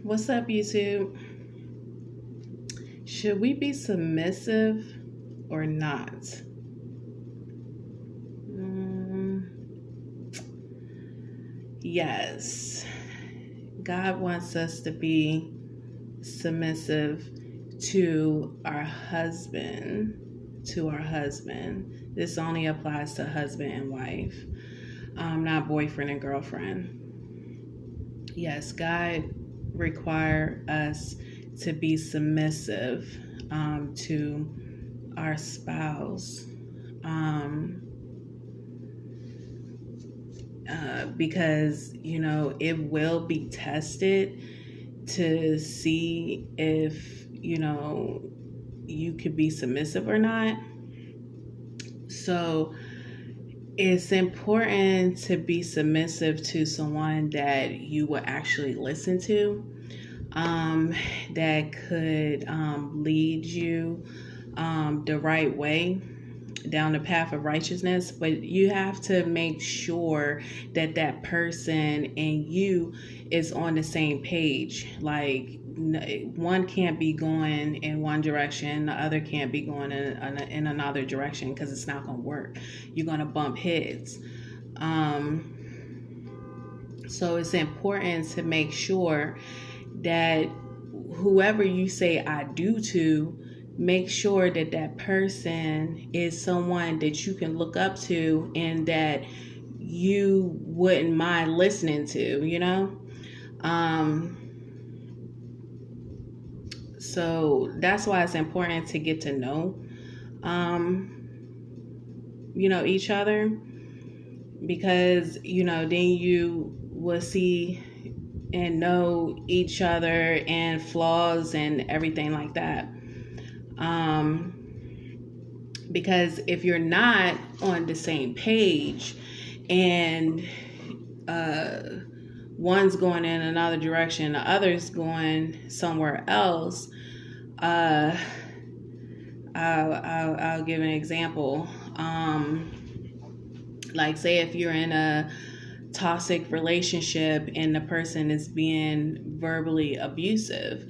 What's up, YouTube? Should we be submissive or not? Yes. God wants us to be submissive to our husband. This only applies to husband and wife, not boyfriend and girlfriend. Yes, God requires us to be submissive to our spouse, because it will be tested to see if you could be submissive or not. So it's important to be submissive to someone that you will actually listen to, that could lead you the right way down the path of righteousness. But you have to make sure that that person and you is on the same page. Like, one can't be going in one direction, the other can't be going in another direction, because it's not going to work. You're going to bump heads. So it's important to make sure that whoever you say I do to, make sure that that person is someone that you can look up to and that you wouldn't mind listening to, So that's why it's important to get to know, each other, because, then you will see and know each other and flaws and everything like that. Because if you're not on the same page and one's going in another direction, the other's going somewhere else, I'll give an example. Like, say if you're in a toxic relationship and the person is being verbally abusive,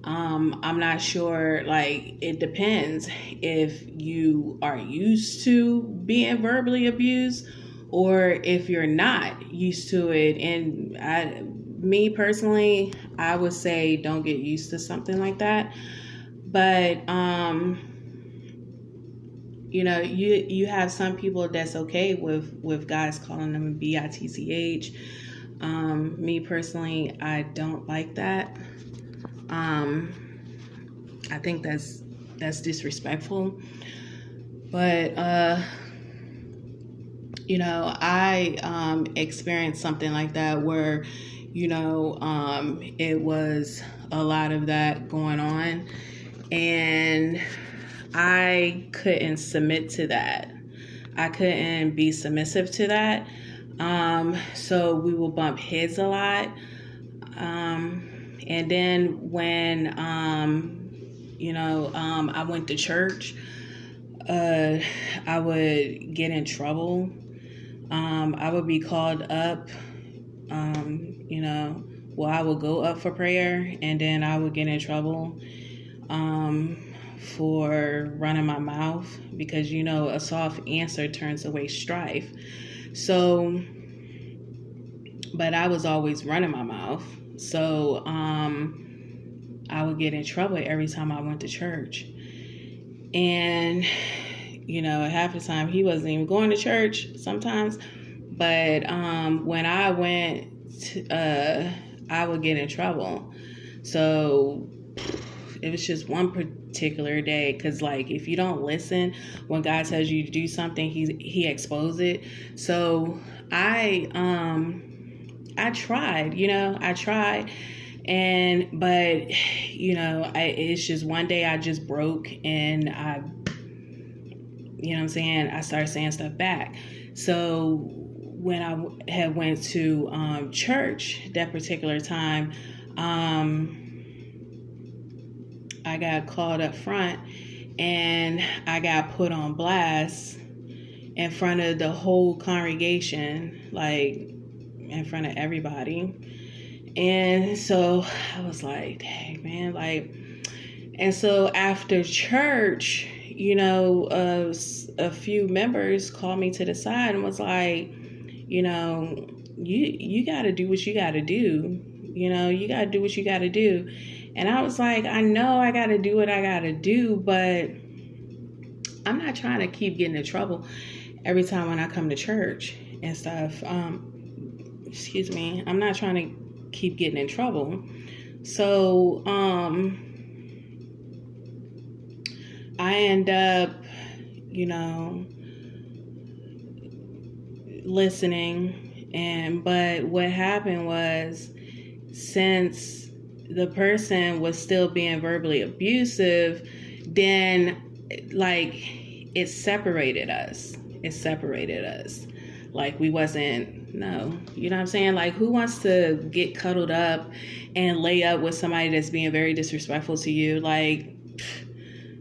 I'm not sure, it depends if you are used to being verbally abused or if you're not used to it. And me personally, I would say don't get used to something like that. But, you have some people that's okay with guys calling them bitch. Me personally, I don't like that. I think that's disrespectful. But I experienced something like that where it was a lot of that going on, and I couldn't submit to that. I couldn't be submissive to that. So we will bump heads a lot. And then when, I went to church, I would get in trouble. I would be called up, I would go up for prayer, and then I would get in trouble, for running my mouth, because, a soft answer turns away strife. So, but I was always running my mouth. So, I would get in trouble every time I went to church. And, half the time he wasn't even going to church sometimes. But, when I went, I would get in trouble. So it was just one particular day, because if you don't listen when God tells you to do something, he exposes it. So I tried, but it's just one day I just broke, and I started saying stuff back. So when I had went to church that particular time, I got called up front, and I got put on blast in front of the whole congregation, in front of everybody. And so I was like, dang, man, like, and so after church, you know, a few members called me to the side and was like, you know, you got to do what you got to do. You know, you got to do what you got to do. And I was like, I know I got to do what I got to do, but I'm not trying to keep getting in trouble every time when I come to church and stuff. Excuse me. I'm not trying to keep getting in trouble. So, I end up, you know, listening. But what happened was, since the person was still being verbally abusive, then like it separated us. Like we wasn't, no, you know what I'm saying? Like, who wants to get cuddled up and lay up with somebody that's being very disrespectful to you? Like,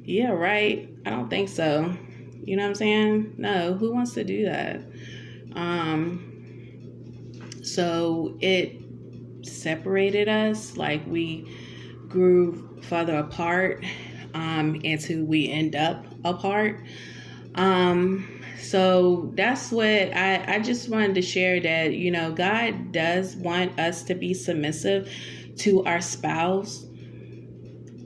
yeah, right. I don't think so. You know what I'm saying? No, who wants to do that? So it separated us. Like, we grew further apart, until we end up apart. So that's what I just wanted to share, that, you know, God does want us to be submissive to our spouse.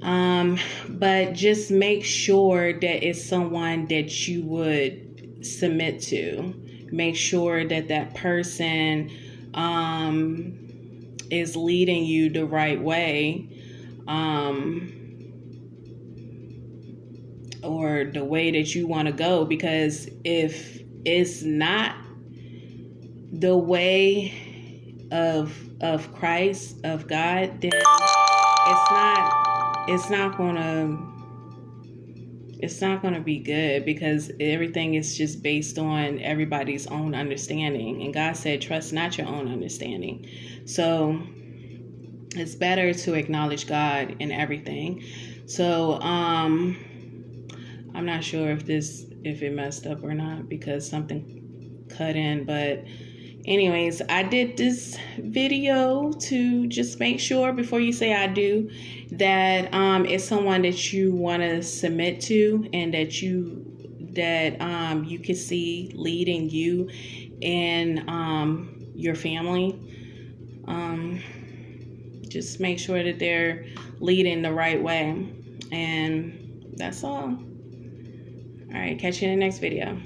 But just make sure that it's someone that you would submit to. Make sure that that person is leading you the right way, or the way that you want to go. Because if it's not the way of Christ, of God, then it's not gonna be good, because everything is just based on everybody's own understanding. And God said, trust not your own understanding. So it's better to acknowledge God in everything. So I'm not sure if it messed up or not, because something cut in. But anyways, I did this video to just make sure, before you say I do, that it's someone that you want to submit to, and that you can see leading you and your family. Just make sure that they're leading the right way. And that's all. All right, catch you in the next video.